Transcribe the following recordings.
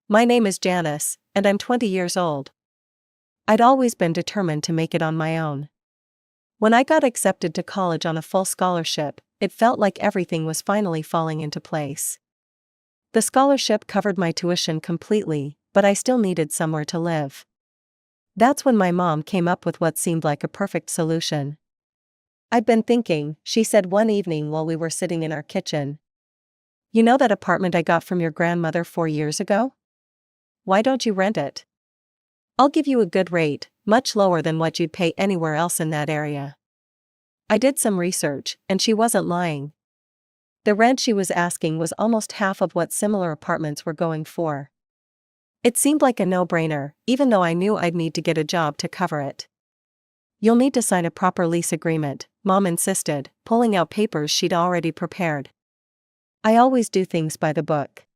My name is Janice, and I'm 20 years old. I'd always been determined to make it on my own. When I got accepted to college on a full scholarship, it felt like everything was finally falling into place. The scholarship covered my tuition completely, but I still needed somewhere to live. That's when my mom came up with what seemed like a perfect solution. "I've been thinking," she said one evening while we were sitting in our kitchen. "You know that apartment I got from your grandmother 4 years ago? Why don't you rent it? I'll give you a good rate, much lower than what you'd pay anywhere else in that area." I did some research, and she wasn't lying. The rent she was asking was almost half of what similar apartments were going for. It seemed like a no-brainer, even though I knew I'd need to get a job to cover it. "You'll need to sign a proper lease agreement," Mom insisted, pulling out papers she'd already prepared. I always do things by the book.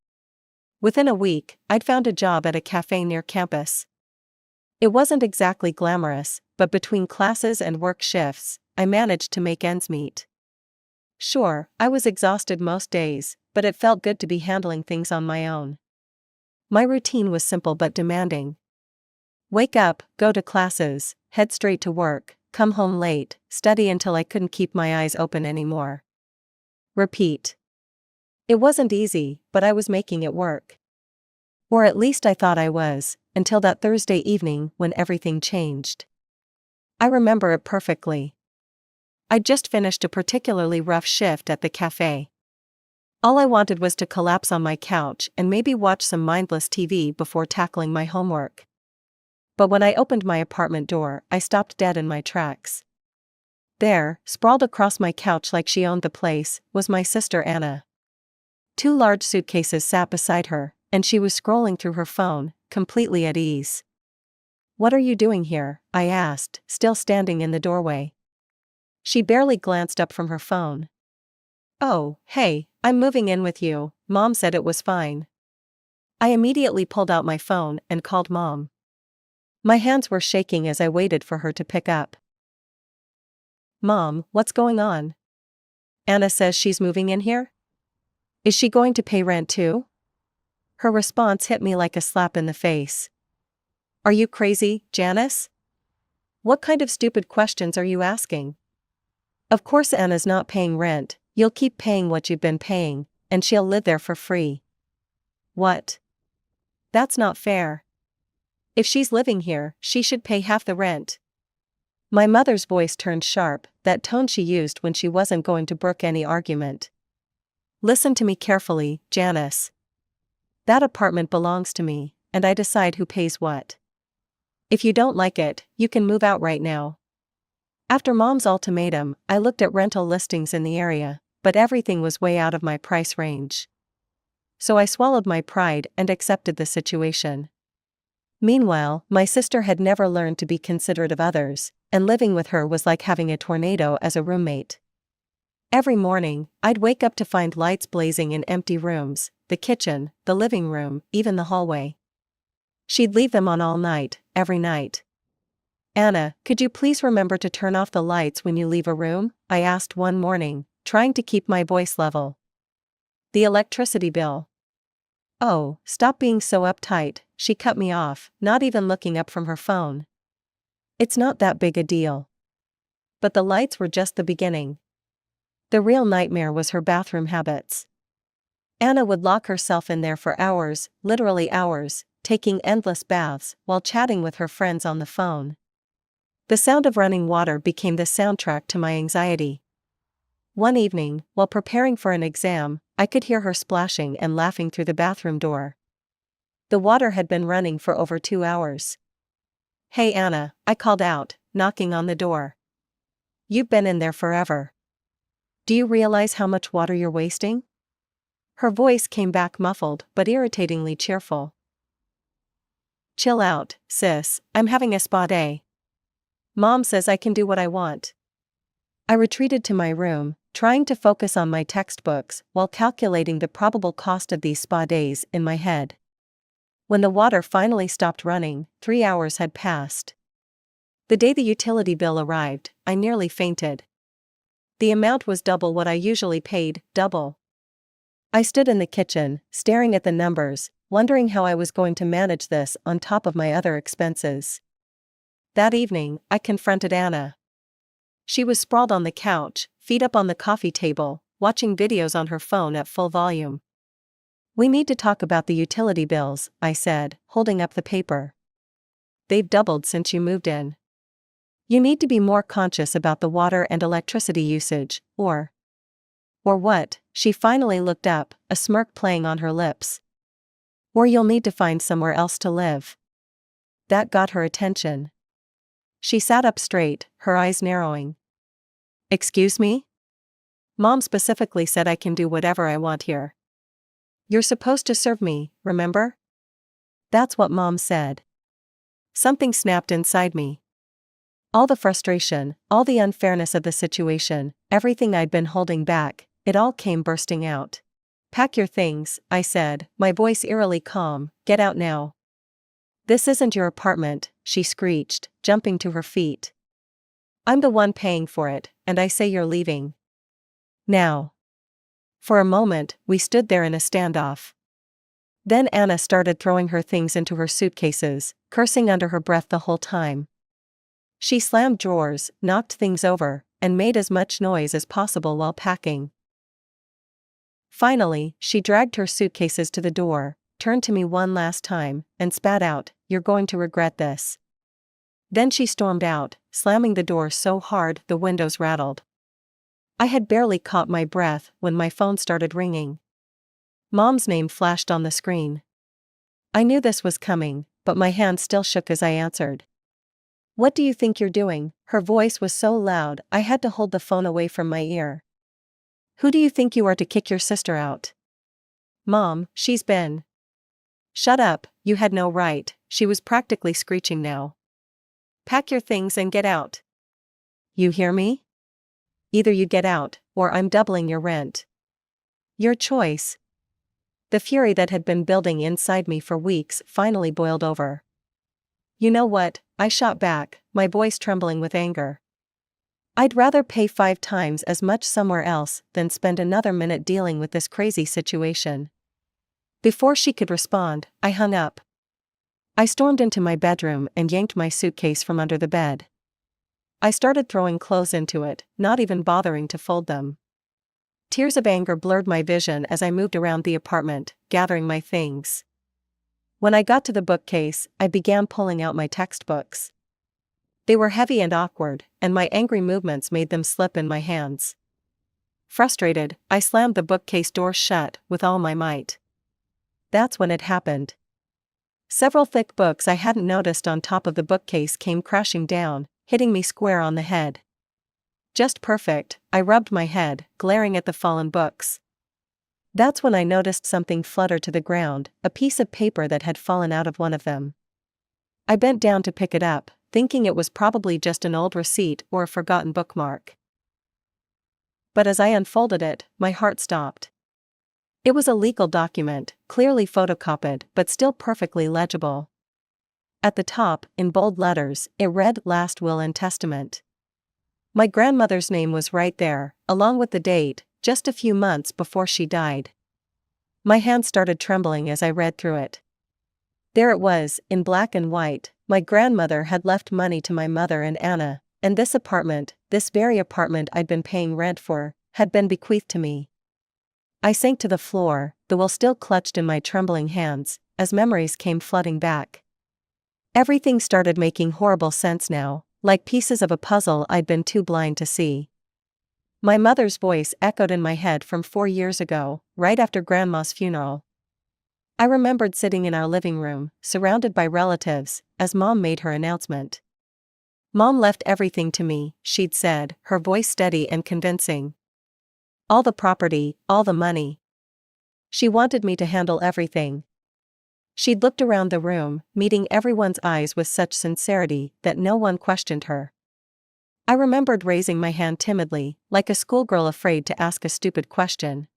Within a week, I'd found a job at a cafe near campus. It wasn't exactly glamorous, but between classes and work shifts, I managed to make ends meet. Sure, I was exhausted most days, but it felt good to be handling things on my own. My routine was simple but demanding. Wake up, go to classes, head straight to work, come home late, study until I couldn't keep my eyes open anymore. Repeat. It wasn't easy, but I was making it work. Or at least I thought I was, until that Thursday evening when everything changed. I remember it perfectly. I'd just finished a particularly rough shift at the cafe. All I wanted was to collapse on my couch and maybe watch some mindless TV before tackling my homework. But when I opened my apartment door, I stopped dead in my tracks. There, sprawled across my couch like she owned the place, was my sister Anna. 2 large suitcases sat beside her, and she was scrolling through her phone, completely at ease. "What are you doing here?" I asked, still standing in the doorway. She barely glanced up from her phone. "Oh, hey, I'm moving in with you," Mom said. It was fine. I immediately pulled out my phone and called Mom. My hands were shaking as I waited for her to pick up. "Mom, what's going on? Anna says she's moving in here? Is she going to pay rent too?" Her response hit me like a slap in the face. "Are you crazy, Janice? What kind of stupid questions are you asking? Of course Anna's not paying rent. You'll keep paying what you've been paying, and she'll live there for free." "What? That's not fair. If she's living here, she should pay half the rent." My mother's voice turned sharp, that tone she used when she wasn't going to brook any argument. "Listen to me carefully, Janice. That apartment belongs to me, and I decide who pays what. If you don't like it, you can move out right now." After Mom's ultimatum, I looked at rental listings in the area, but everything was way out of my price range. So I swallowed my pride and accepted the situation. Meanwhile, my sister had never learned to be considerate of others, and living with her was like having a tornado as a roommate. Every morning, I'd wake up to find lights blazing in empty rooms, the kitchen, the living room, even the hallway. She'd leave them on all night, every night. "Anna, could you please remember to turn off the lights when you leave a room?" I asked one morning, trying to keep my voice level. "The electricity bill." "Oh, stop being so uptight," she cut me off, not even looking up from her phone. "It's not that big a deal." But the lights were just the beginning. The real nightmare was her bathroom habits. Anna would lock herself in there for hours, literally hours, taking endless baths while chatting with her friends on the phone. The sound of running water became the soundtrack to my anxiety. One evening, while preparing for an exam, I could hear her splashing and laughing through the bathroom door. The water had been running for over 2 hours. "Hey Anna," I called out, knocking on the door. "You've been in there forever. Do you realize how much water you're wasting?" Her voice came back muffled but irritatingly cheerful. "Chill out, sis, I'm having a spa day. Mom says I can do what I want." I retreated to my room, trying to focus on my textbooks while calculating the probable cost of these spa days in my head. When the water finally stopped running, 3 hours had passed. The day the utility bill arrived, I nearly fainted. The amount was double what I usually paid, double. I stood in the kitchen, staring at the numbers, wondering how I was going to manage this on top of my other expenses. That evening, I confronted Anna. She was sprawled on the couch, feet up on the coffee table, watching videos on her phone at full volume. "We need to talk about the utility bills," I said, holding up the paper. "They've doubled since you moved in. You need to be more conscious about the water and electricity usage, or what?" She finally looked up, a smirk playing on her lips. "Or you'll need to find somewhere else to live." That got her attention. She sat up straight, her eyes narrowing. "Excuse me? Mom specifically said I can do whatever I want here. You're supposed to serve me, remember?" "That's what Mom said." Something snapped inside me. All the frustration, all the unfairness of the situation, everything I'd been holding back, it all came bursting out. "Pack your things," I said, my voice eerily calm. "Get out now." "This isn't your apartment," she screeched, jumping to her feet. "I'm the one paying for it, and I say you're leaving. Now." For a moment, we stood there in a standoff. Then Anna started throwing her things into her suitcases, cursing under her breath the whole time. She slammed drawers, knocked things over, and made as much noise as possible while packing. Finally, she dragged her suitcases to the door, turned to me one last time, and spat out, "You're going to regret this." Then she stormed out, slamming the door so hard the windows rattled. I had barely caught my breath when my phone started ringing. Mom's name flashed on the screen. I knew this was coming, but my hand still shook as I answered. "What do you think you're doing?" Her voice was so loud I had to hold the phone away from my ear. "Who do you think you are to kick your sister out?" "Mom, she's been..." "Shut up, you had no right," she was practically screeching now. "Pack your things and get out. You hear me? Either you get out, or I'm doubling your rent. Your choice." The fury that had been building inside me for weeks finally boiled over. "You know what?" I shot back, my voice trembling with anger. "I'd rather pay 5 times as much somewhere else than spend another minute dealing with this crazy situation." Before she could respond, I hung up. I stormed into my bedroom and yanked my suitcase from under the bed. I started throwing clothes into it, not even bothering to fold them. Tears of anger blurred my vision as I moved around the apartment, gathering my things. When I got to the bookcase, I began pulling out my textbooks. They were heavy and awkward, and my angry movements made them slip in my hands. Frustrated, I slammed the bookcase door shut with all my might. That's when it happened. Several thick books I hadn't noticed on top of the bookcase came crashing down, hitting me square on the head. "Just perfect," I rubbed my head, glaring at the fallen books. That's when I noticed something flutter to the ground, a piece of paper that had fallen out of one of them. I bent down to pick it up, thinking it was probably just an old receipt or a forgotten bookmark. But as I unfolded it, my heart stopped. It was a legal document, clearly photocopied but still perfectly legible. At the top, in bold letters, it read "Last Will and Testament." My grandmother's name was right there, along with the date, just a few months before she died. My hand started trembling as I read through it. There it was, in black and white. My grandmother had left money to my mother and Anna, and this apartment, this very apartment I'd been paying rent for, had been bequeathed to me. I sank to the floor, the will still clutched in my trembling hands, as memories came flooding back. Everything started making horrible sense now, like pieces of a puzzle I'd been too blind to see. My mother's voice echoed in my head from 4 years ago, right after Grandma's funeral. I remembered sitting in our living room, surrounded by relatives, as Mom made her announcement. "Mom left everything to me," she'd said, her voice steady and convincing. "All the property, all the money. She wanted me to handle everything." She'd looked around the room, meeting everyone's eyes with such sincerity that no one questioned her. I remembered raising my hand timidly, like a schoolgirl afraid to ask a stupid question.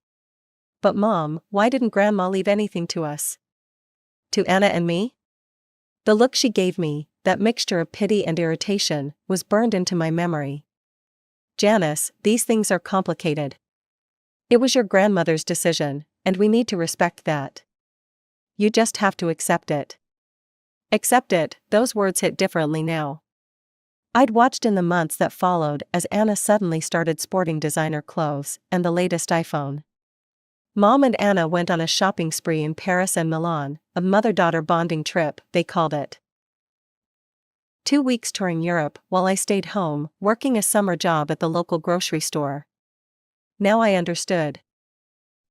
"But Mom, why didn't Grandma leave anything to us? To Anna and me?" The look she gave me, that mixture of pity and irritation, was burned into my memory. "Janice, these things are complicated. It was your grandmother's decision, and we need to respect that. You just have to accept it. Accept it, those words hit differently now. I'd watched in the months that followed as Anna suddenly started sporting designer clothes and the latest iPhone. Mom and Anna went on a shopping spree in Paris and Milan, a mother-daughter bonding trip, they called it. 2 weeks touring Europe while I stayed home, working a summer job at the local grocery store. Now I understood.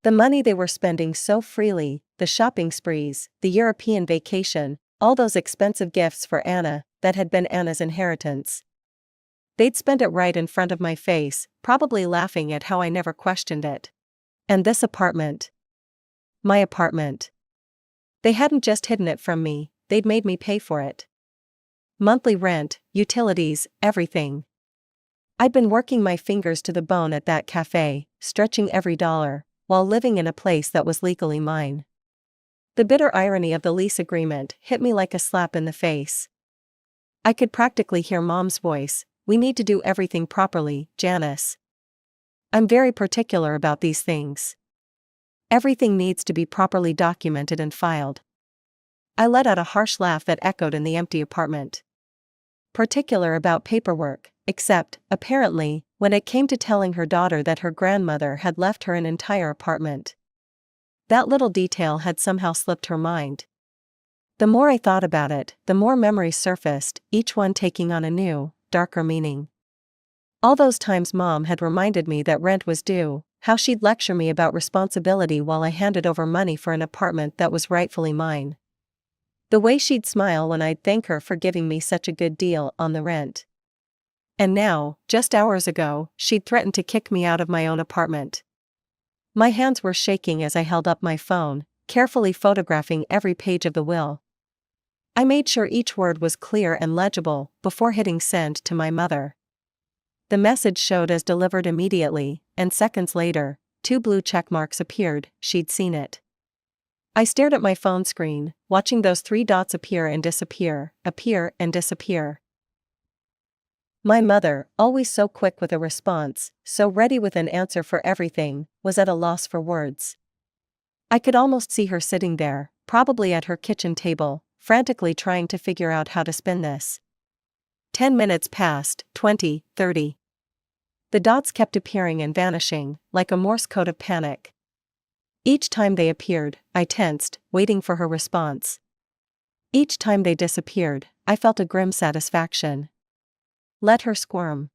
The money they were spending so freely, the shopping sprees, the European vacation, all those expensive gifts for Anna, that had been Anna's inheritance. They'd spend it right in front of my face, probably laughing at how I never questioned it. And this apartment. My apartment. They hadn't just hidden it from me, they'd made me pay for it. Monthly rent, utilities, everything. I'd been working my fingers to the bone at that cafe, stretching every dollar, while living in a place that was legally mine. The bitter irony of the lease agreement hit me like a slap in the face. I could practically hear Mom's voice, "We need to do everything properly, Janice. I'm very particular about these things. Everything needs to be properly documented and filed." I let out a harsh laugh that echoed in the empty apartment. Particular about paperwork, except, apparently, when it came to telling her daughter that her grandmother had left her an entire apartment. That little detail had somehow slipped her mind. The more I thought about it, the more memories surfaced, each one taking on a new, darker meaning. All those times Mom had reminded me that rent was due, how she'd lecture me about responsibility while I handed over money for an apartment that was rightfully mine. The way she'd smile when I'd thank her for giving me such a good deal on the rent. And now, just hours ago, she'd threatened to kick me out of my own apartment. My hands were shaking as I held up my phone, carefully photographing every page of the will. I made sure each word was clear and legible before hitting send to my mother. The message showed as delivered immediately, and seconds later, 2 blue check marks appeared. She'd seen it. I stared at my phone screen, watching those 3 dots appear and disappear, appear and disappear. My mother, always so quick with a response, so ready with an answer for everything, was at a loss for words. I could almost see her sitting there, probably at her kitchen table, frantically trying to figure out how to spin this. 10 minutes passed, 20, 30. The dots kept appearing and vanishing, like a Morse code of panic. Each time they appeared, I tensed, waiting for her response. Each time they disappeared, I felt a grim satisfaction. Let her squirm.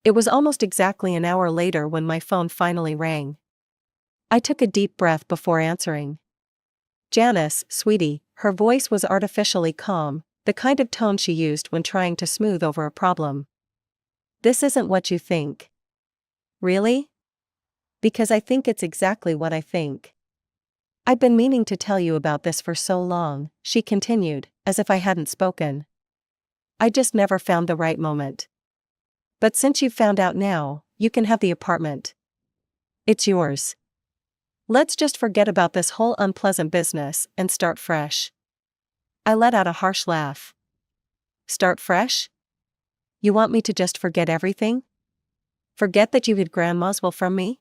It was almost exactly an hour later when my phone finally rang. I took a deep breath before answering. Janice, sweetie, her voice was artificially calm, the kind of tone she used when trying to smooth over a problem. This isn't what you think. Really? Because I think it's exactly what I think. I've been meaning to tell you about this for so long, she continued, as if I hadn't spoken. I just never found the right moment. But since you've found out now, you can have the apartment. It's yours. Let's just forget about this whole unpleasant business and start fresh. I let out a harsh laugh. Start fresh? You want me to just forget everything? Forget that you hid Grandma's will from me?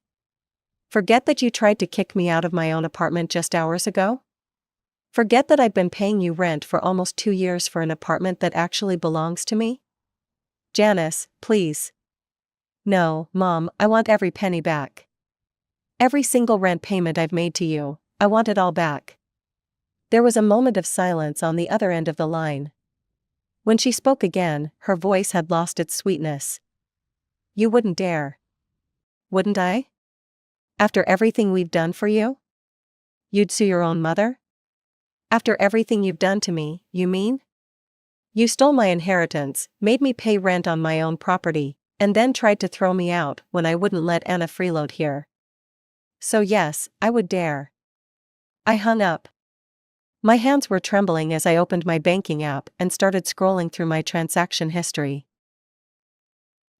Forget that you tried to kick me out of my own apartment just hours ago? Forget that I've been paying you rent for almost 2 years for an apartment that actually belongs to me? Janice, please. No, Mom, I want every penny back. Every single rent payment I've made to you, I want it all back. There was a moment of silence on the other end of the line. When she spoke again, her voice had lost its sweetness. You wouldn't dare. Wouldn't I? After everything we've done for you? You'd sue your own mother? After everything you've done to me, you mean? You stole my inheritance, made me pay rent on my own property, and then tried to throw me out when I wouldn't let Anna freeload here. So yes, I would dare. I hung up. My hands were trembling as I opened my banking app and started scrolling through my transaction history.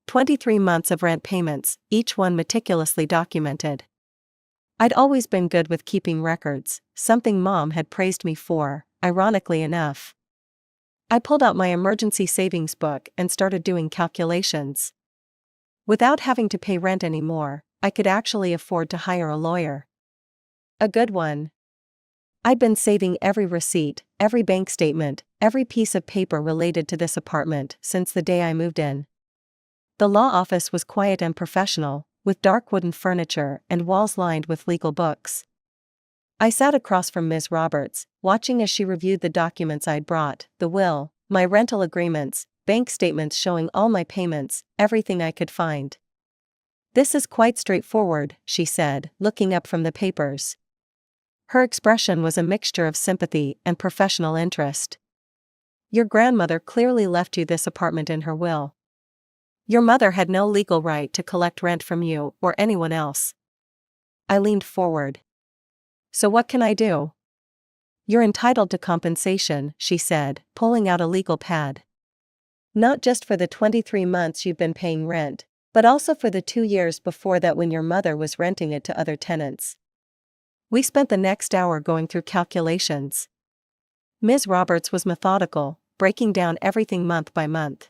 23 months of rent payments, each one meticulously documented. I'd always been good with keeping records, something Mom had praised me for, ironically enough. I pulled out my emergency savings book and started doing calculations. Without having to pay rent anymore, I could actually afford to hire a lawyer. A good one. I'd been saving every receipt, every bank statement, every piece of paper related to this apartment since the day I moved in. The law office was quiet and professional, with dark wooden furniture and walls lined with legal books. I sat across from Ms. Roberts, watching as she reviewed the documents I'd brought: the will, my rental agreements, bank statements showing all my payments, everything I could find. "This is quite straightforward," she said, looking up from the papers. Her expression was a mixture of sympathy and professional interest. "Your grandmother clearly left you this apartment in her will. Your mother had no legal right to collect rent from you or anyone else." I leaned forward. "So what can I do?" "You're entitled to compensation," she said, pulling out a legal pad. "Not just for the 23 months you've been paying rent, but also for the 2 years before that when your mother was renting it to other tenants." We spent the next hour going through calculations. Ms. Roberts was methodical, breaking down everything month by month.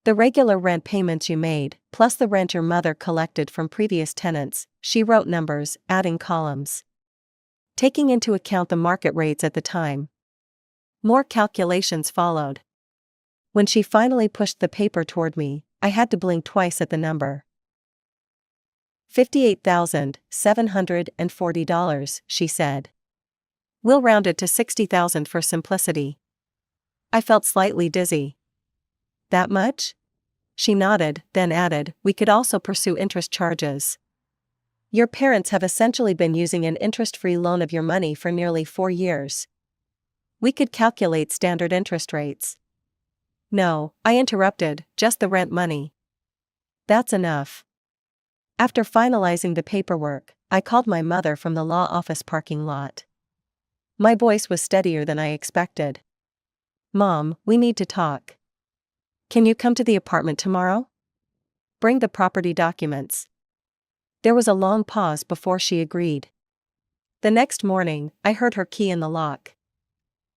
"The regular rent payments you made, plus the rent your mother collected from previous tenants," she wrote numbers, adding columns. "Taking into account the market rates at the time." More calculations followed. When she finally pushed the paper toward me, I had to blink twice at the number. $58,740, she said. "We'll round it to 60,000 for simplicity." I felt slightly dizzy. "That much?" She nodded, then added, "We could also pursue interest charges. Your parents have essentially been using an interest-free loan of your money for nearly 4 years. We could calculate standard interest rates." "No," I interrupted, "just the rent money." "That's enough." After finalizing the paperwork, I called my mother from the law office parking lot. My voice was steadier than I expected. "Mom, we need to talk. Can you come to the apartment tomorrow? Bring the property documents." There was a long pause before she agreed. The next morning, I heard her key in the lock.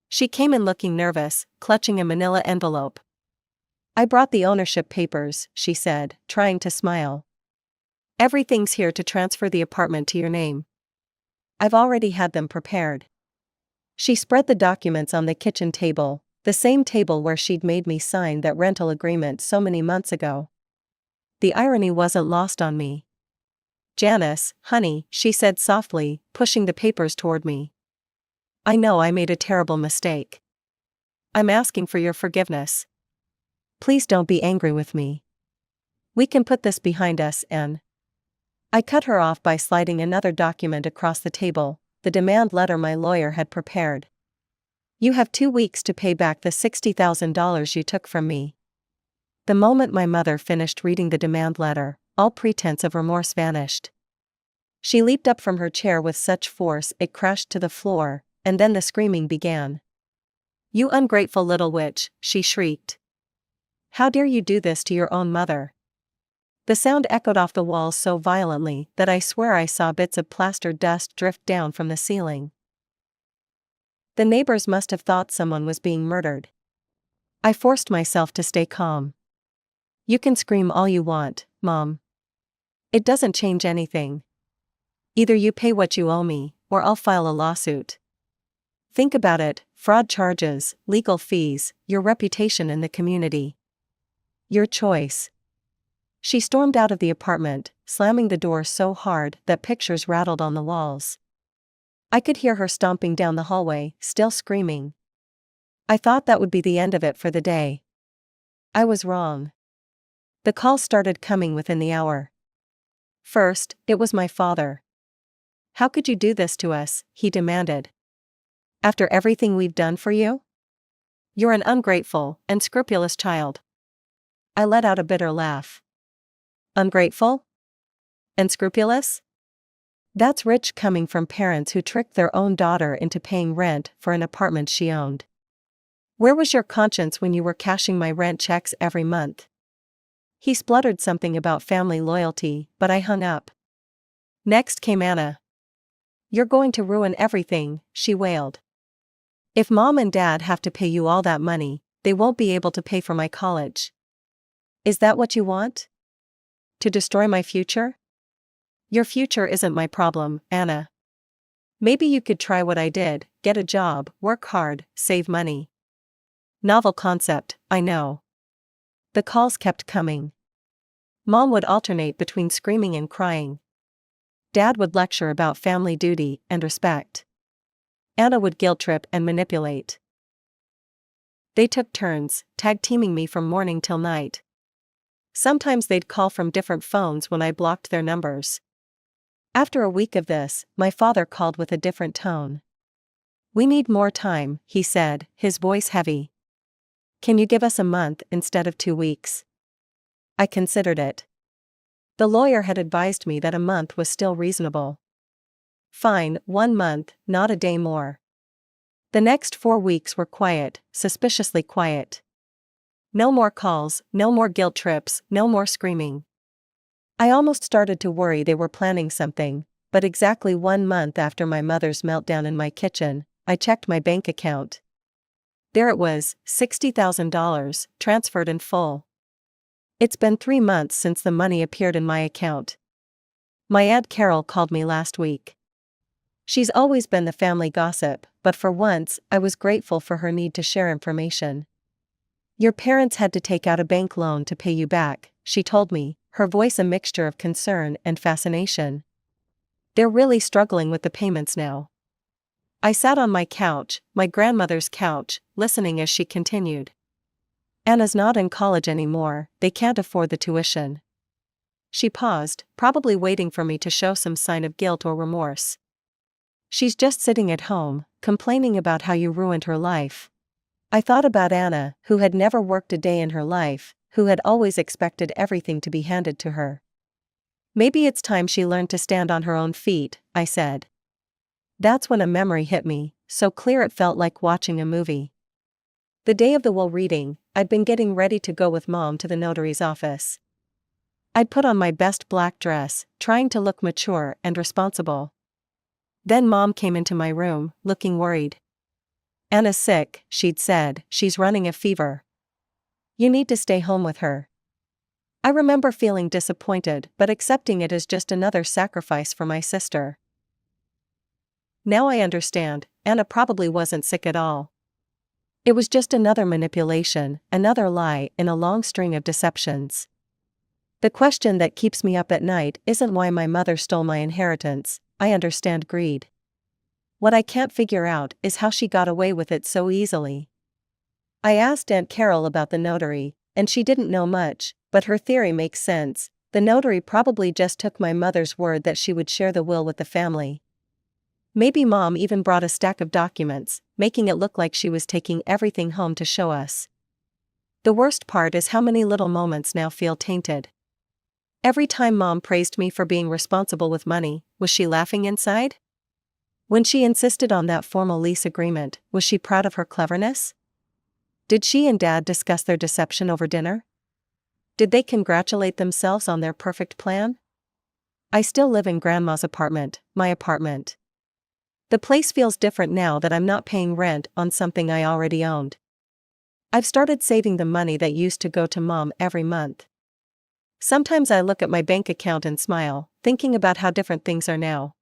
She came in looking nervous, clutching a manila envelope. "I brought the ownership papers," she said, trying to smile. "Everything's here to transfer the apartment to your name. I've already had them prepared." She spread the documents on the kitchen table, the same table where she'd made me sign that rental agreement so many months ago. The irony wasn't lost on me. "Janice, honey," she said softly, pushing the papers toward me. "I know I made a terrible mistake. I'm asking for your forgiveness. Please don't be angry with me. We can put this behind us and—" I cut her off by sliding another document across the table, the demand letter my lawyer had prepared. "You have 2 weeks to pay back the $60,000 you took from me." The moment my mother finished reading the demand letter, all pretense of remorse vanished. She leaped up from her chair with such force it crashed to the floor, and then the screaming began. "You ungrateful little witch," she shrieked. "How dare you do this to your own mother?" The sound echoed off the walls so violently that I swear I saw bits of plaster dust drift down from the ceiling. The neighbors must have thought someone was being murdered. I forced myself to stay calm. "You can scream all you want, Mom. It doesn't change anything. Either you pay what you owe me, or I'll file a lawsuit. Think about it: fraud charges, legal fees, your reputation in the community. Your choice." She stormed out of the apartment, slamming the door so hard that pictures rattled on the walls. I could hear her stomping down the hallway, still screaming. I thought that would be the end of it for the day. I was wrong. The calls started coming within the hour. First, it was my father. "How could you do this to us?" he demanded. "After everything we've done for you? You're an ungrateful and scrupulous child." I let out a bitter laugh. "Ungrateful? And scrupulous? That's rich coming from parents who tricked their own daughter into paying rent for an apartment she owned. Where was your conscience when you were cashing my rent checks every month?" He spluttered something about family loyalty, but I hung up. Next came Anna. "You're going to ruin everything," she wailed. "If Mom and Dad have to pay you all that money, they won't be able to pay for my college. Is that what you want? To destroy my future? Your future isn't my problem, Anna. Maybe you could try what I did, get a job, work hard, save money. Novel concept, I know. The calls kept coming. Mom would alternate between screaming and crying. Dad would lecture about family duty and respect. Anna would guilt trip and manipulate. They took turns, tag-teaming me from morning till night. Sometimes they'd call from different phones when I blocked their numbers. After a week of this, my father called with a different tone. "We need more time," he said, his voice heavy. "Can you give us a month instead of 2 weeks?" I considered it. The lawyer had advised me that a month was still reasonable. Fine, 1 month, not a day more. The next 4 weeks were quiet, suspiciously quiet. No more calls, no more guilt trips, no more screaming. I almost started to worry they were planning something, but exactly 1 month after my mother's meltdown in my kitchen, I checked my bank account. There it was, $60,000, transferred in full. It's been 3 months since the money appeared in my account. My Aunt Carol called me last week. She's always been the family gossip, but for once, I was grateful for her need to share information. "Your parents had to take out a bank loan to pay you back," she told me, her voice a mixture of concern and fascination. "They're really struggling with the payments now." I sat on my couch, my grandmother's couch, listening as she continued. "Anna's not in college anymore, they can't afford the tuition." She paused, probably waiting for me to show some sign of guilt or remorse. "She's just sitting at home, complaining about how you ruined her life." I thought about Anna, who had never worked a day in her life, who had always expected everything to be handed to her. "Maybe it's time she learned to stand on her own feet," I said. That's when a memory hit me, so clear it felt like watching a movie. The day of the will reading, I'd been getting ready to go with Mom to the notary's office. I'd put on my best black dress, trying to look mature and responsible. Then Mom came into my room, looking worried. "Anna's sick," she'd said, "she's running a fever. You need to stay home with her." I remember feeling disappointed but accepting it as just another sacrifice for my sister. Now I understand, Anna probably wasn't sick at all. It was just another manipulation, another lie in a long string of deceptions. The question that keeps me up at night isn't why my mother stole my inheritance. I understand greed. What I can't figure out is how she got away with it so easily. I asked Aunt Carol about the notary, and she didn't know much, but her theory makes sense. The notary probably just took my mother's word that she would share the will with the family. Maybe Mom even brought a stack of documents, making it look like she was taking everything home to show us. The worst part is how many little moments now feel tainted. Every time Mom praised me for being responsible with money, was she laughing inside? When she insisted on that formal lease agreement, was she proud of her cleverness? Did she and Dad discuss their deception over dinner? Did they congratulate themselves on their perfect plan? I still live in Grandma's apartment, my apartment. The place feels different now that I'm not paying rent on something I already owned. I've started saving the money that used to go to Mom every month. Sometimes I look at my bank account and smile, thinking about how different things are now.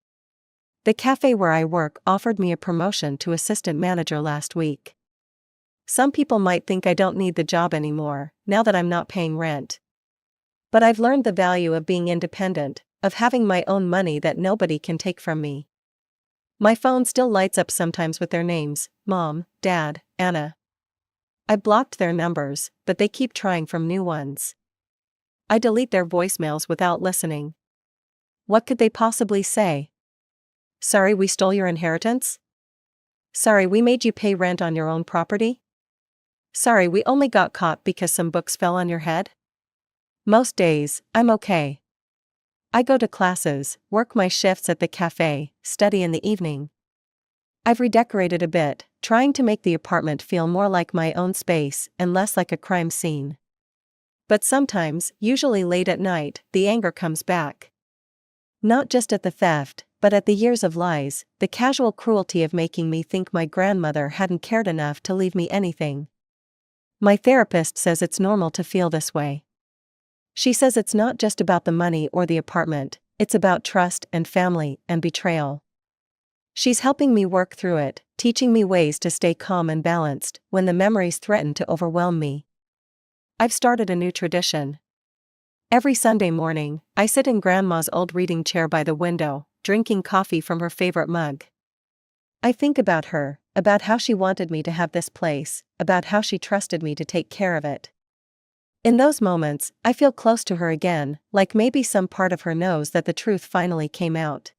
The cafe where I work offered me a promotion to assistant manager last week. Some people might think I don't need the job anymore, now that I'm not paying rent. But I've learned the value of being independent, of having my own money that nobody can take from me. My phone still lights up sometimes with their names, Mom, Dad, Anna. I blocked their numbers, but they keep trying from new ones. I delete their voicemails without listening. What could they possibly say? "Sorry we stole your inheritance?" "Sorry we made you pay rent on your own property?" "Sorry we only got caught because some books fell on your head?" Most days, I'm okay. I go to classes, work my shifts at the cafe, study in the evening. I've redecorated a bit, trying to make the apartment feel more like my own space and less like a crime scene. But sometimes, usually late at night, the anger comes back. Not just at the theft, but at the years of lies, the casual cruelty of making me think my grandmother hadn't cared enough to leave me anything. My therapist says it's normal to feel this way. She says it's not just about the money or the apartment, it's about trust and family and betrayal. She's helping me work through it, teaching me ways to stay calm and balanced when the memories threaten to overwhelm me. I've started a new tradition. Every Sunday morning, I sit in Grandma's old reading chair by the window, drinking coffee from her favorite mug. I think about her, about how she wanted me to have this place, about how she trusted me to take care of it. In those moments, I feel close to her again, like maybe some part of her knows that the truth finally came out.